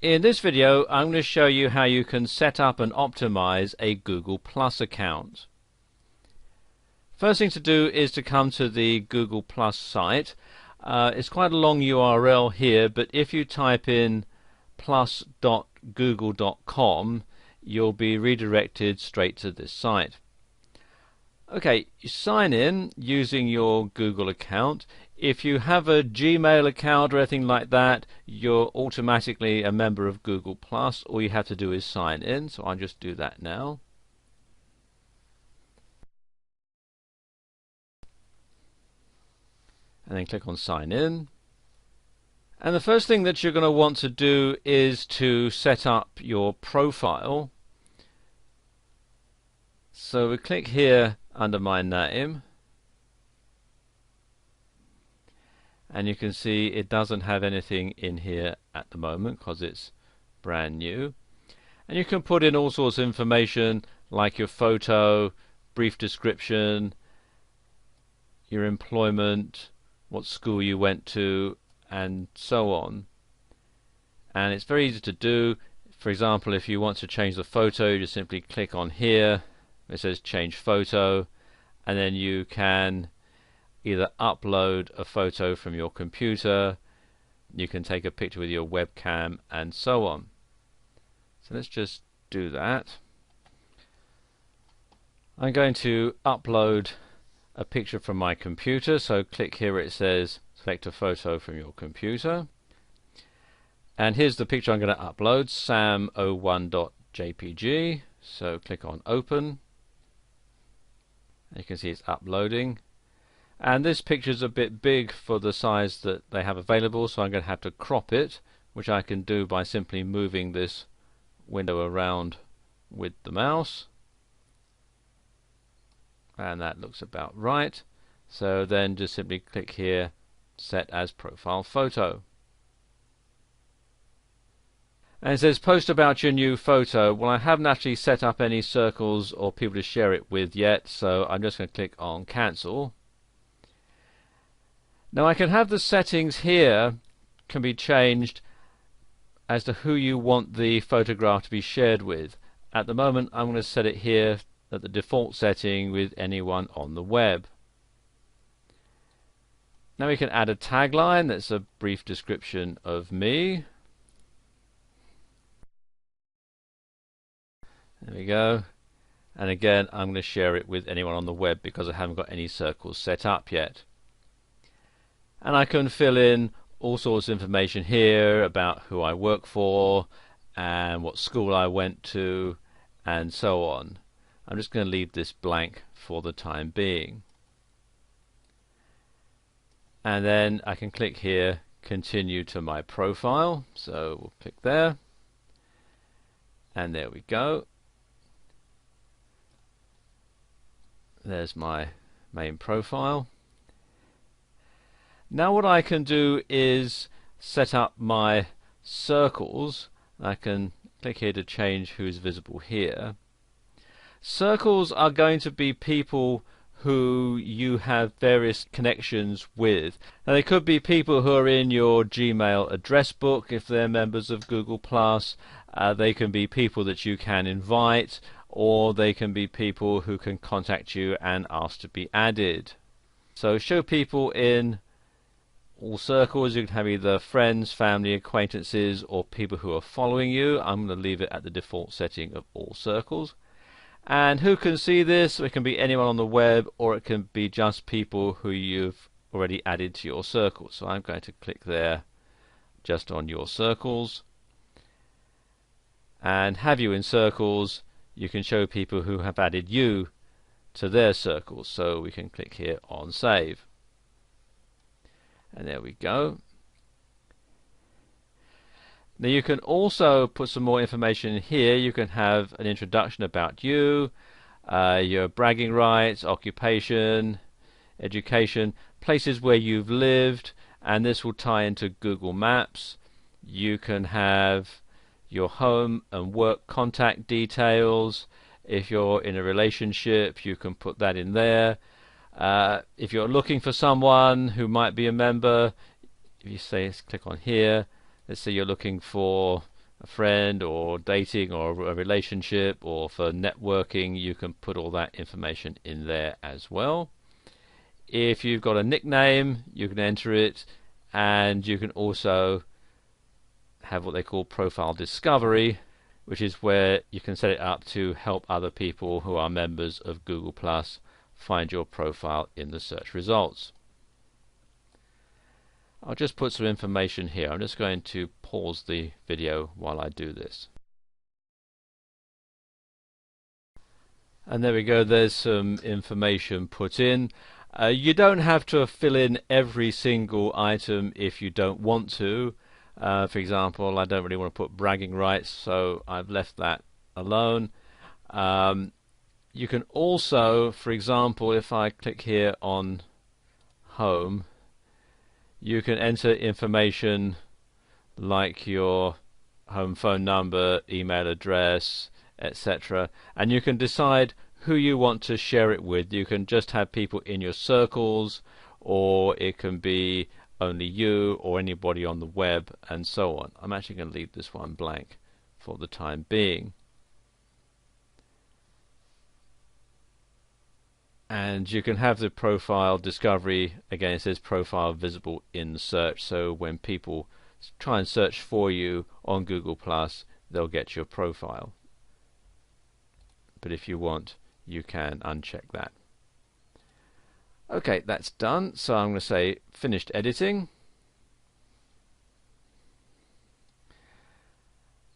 In this video, I'm going to show you how you can set up and optimize a Google Plus account. First thing to do is to come to the Google Plus site. It's quite a long URL here, but if you type in plus.google.com, you'll be redirected straight to this site. Okay, you sign in using your Google account. If you have a Gmail account or anything like that, you're automatically a member of Google Plus. All you have to do is sign in, so I'll just do that now. And then click on sign in. And the first thing that you're going to want to do is to set up your profile. So we click here under my name, and you can see it doesn't have anything in here at the moment because it's brand new. And you can put in all sorts of information like your photo, brief description, your employment, what school you went to, and so on. And it's very easy to do. For example, if you want to change the photo, you just simply click on here. It says change photo, and then you can either upload a photo from your computer, you can take a picture with your webcam, and so on. So let's just do that. I'm going to upload a picture from my computer, so click here where it says select a photo from your computer. And here's the picture I'm going to upload, sam01.jpg. So click on open. You can see it's uploading. And this picture is a bit big for the size that they have available, so I'm going to have to crop it, which I can do by simply moving this window around with the mouse. And that looks about right. So then just simply click here, set as profile photo. And it says post about your new photo. Well, I haven't actually set up any circles or people to share it with yet, so I'm just going to click on cancel. Now I can have the settings here can be changed as to who you want the photograph to be shared with. At the moment I'm going to set it here at the default setting with anyone on the web. Now we can add a tagline that's a brief description of me. There we go. And again, I'm going to share it with anyone on the web because I haven't got any circles set up yet. And I can fill in all sorts of information here about who I work for and what school I went to and so on. I'm just going to leave this blank for the time being. And then I can click here, continue to my profile. So we'll click there. And there we go. There's my main profile. Now what I can do is set up my circles. I can click here to change who's visible here. Circles are going to be people who you have various connections with. Now they could be people who are in your Gmail address book if they're members of Google Plus. They can be people that you can invite, or they can be people who can contact you and ask to be added. So show people in all circles. You can have either friends, family, acquaintances, or people who are following you. I'm going to leave it at the default setting of all circles. And who can see this? It can be anyone on the web, or it can be just people who you've already added to your circle. So I'm going to click there just on your circles. And have you in circles, you can show people who have added you to their circles. So we can click here on save. And there we go. Now you can also put some more information in here. You can have an introduction about you, your bragging rights, occupation, education, places where you've lived, and this will tie into Google Maps. You can have your home and work contact details. If you're in a relationship, you can put that in there. If you're looking for someone who might be a member, if you say click on here, let's say you're looking for a friend or dating or a relationship or for networking, you can put all that information in there as well. If you've got a nickname, you can enter it, and you can also have what they call profile discovery, which is where you can set it up to help other people who are members of Google Plus find your profile in the search results. I'll just put some information here. I'm just going to pause the video while I do this. And there we go, there's some information put in. You don't have to fill in every single item if you don't want to. For example, I don't really want to put bragging rights, so I've left that alone. You can also, for example, if I click here on Home, you can enter information like your home phone number, email address, etc. And you can decide who you want to share it with. You can just have people in your circles, or it can be only you or anybody on the web, and so on. I'm actually going to leave this one blank for the time being. And you can have the profile discovery, again it says profile visible in search, so when people try and search for you on Google Plus, they'll get your profile. But if you want, you can uncheck that. Okay, that's done, so I'm going to say finished editing.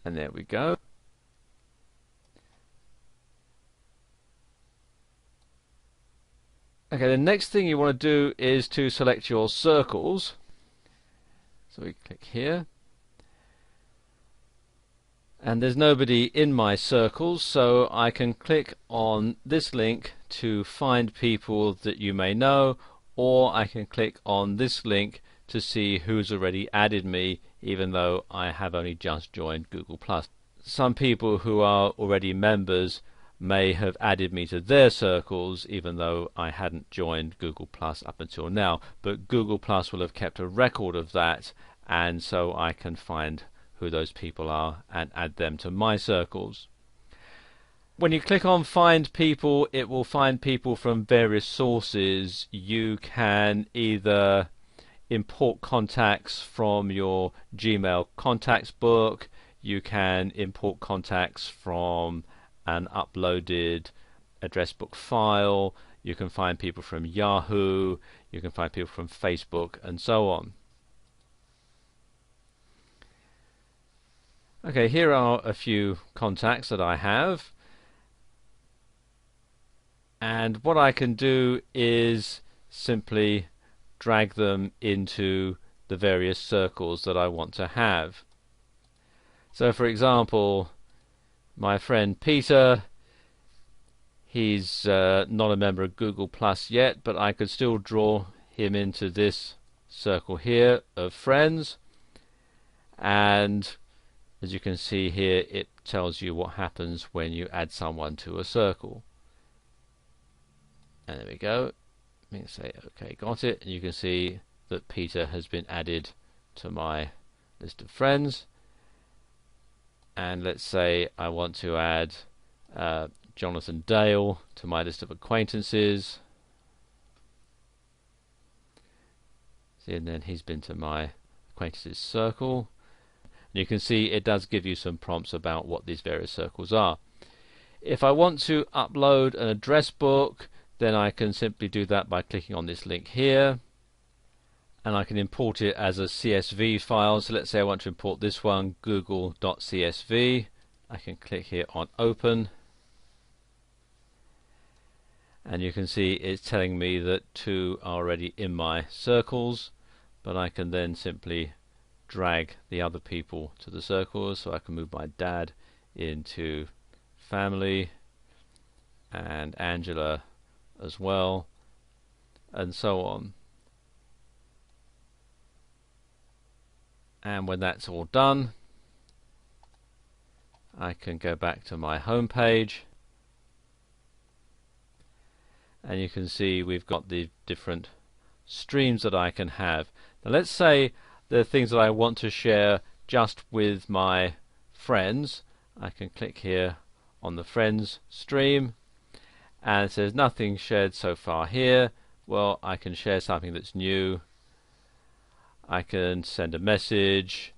And there we go. Okay, the next thing you want to do is to select your circles. So we click here. And there's nobody in my circles, so I can click on this link to find people that you may know, or I can click on this link to see who's already added me, even though I have only just joined Google+. Some people who are already members may have added me to their circles, even though I hadn't joined Google Plus up until now, but Google Plus will have kept a record of that, and so I can find who those people are and add them to my circles. When you click on find people, it will find people from various sources. You can either import contacts from your Gmail contacts book, you can import contacts from an uploaded address book file, you can find people from Yahoo, you can find people from Facebook, and so on. Okay, here are a few contacts that I have, and what I can do is simply drag them into the various circles that I want to have. So for example, my friend Peter, he's not a member of Google Plus yet, but I could still draw him into this circle here of friends, and as you can see here, it tells you what happens when you add someone to a circle. And there we go. Let me say okay, got it, and you can see that Peter has been added to my list of friends. And let's say I want to add Jonathan Dale to my list of acquaintances. See, and then he's been to my acquaintances circle. And you can see it does give you some prompts about what these various circles are. If I want to upload an address book, then I can simply do that by clicking on this link here, and I can import it as a CSV file. So let's say I want to import this one, google.csv. I can click here on open, and you can see it's telling me that 2 are already in my circles, but I can then simply drag the other people to the circles. So I can move my dad into family, and Angela as well, and so on. And when that's all done, I can go back to my home page, and you can see we've got the different streams that I can have. Now let's say there are things that I want to share just with my friends, I can click here on the friends stream, and it says nothing shared so far here. Well, I can share something that's new. I can send a message.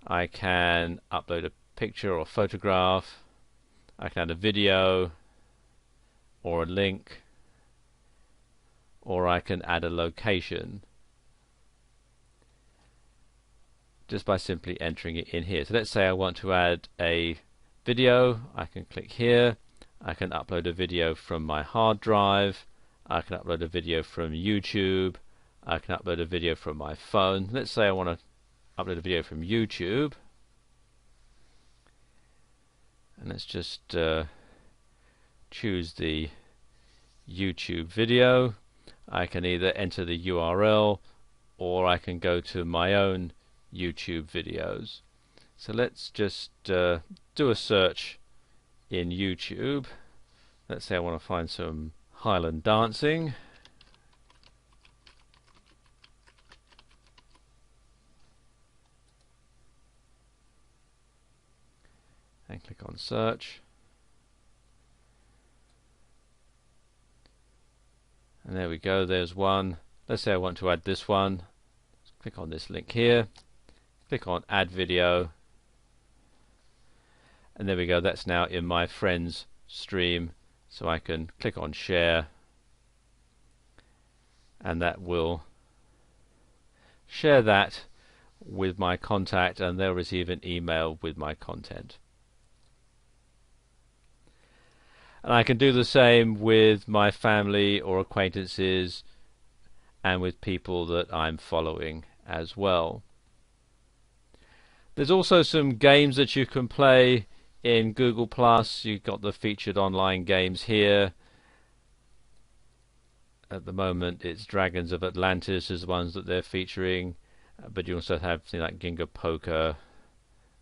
I can upload a picture or photograph. I can add a video or a link, or I can add a location just by simply entering it in here. So let's say I want to add a video. I can click here. I can upload a video from my hard drive. I can upload a video from YouTube. I can upload a video from my phone. Let's say I want to upload a video from YouTube. And let's just choose the YouTube video. I can either enter the URL or I can go to my own YouTube videos. So let's just do a search in YouTube. Let's say I want to find some Highland dancing. And click on search. And there we go, there's one. Let's say I want to add this one. Click on this link here. Click on add video. And there we go, that's now in my friends stream. So I can click on share, and that will share that with my contact, and they'll receive an email with my content. And I can do the same with my family or acquaintances and with people that I'm following as well. There's also some games that you can play in Google+. You've got the featured online games here. At the moment it's Dragons of Atlantis is the ones that they're featuring, but you also have things like Ginga Poker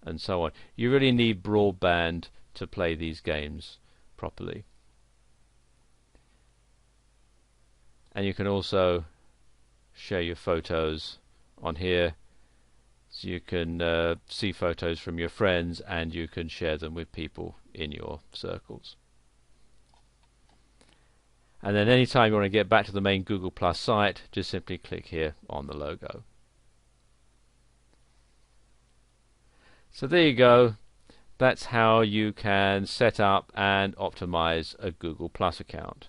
and so on. You really need broadband to play these games properly. And you can also share your photos on here, so you can see photos from your friends and you can share them with people in your circles. And then anytime you want to get back to the main Google+ site, just simply click here on the logo. So there you go. That's how you can set up and optimize a Google+ account.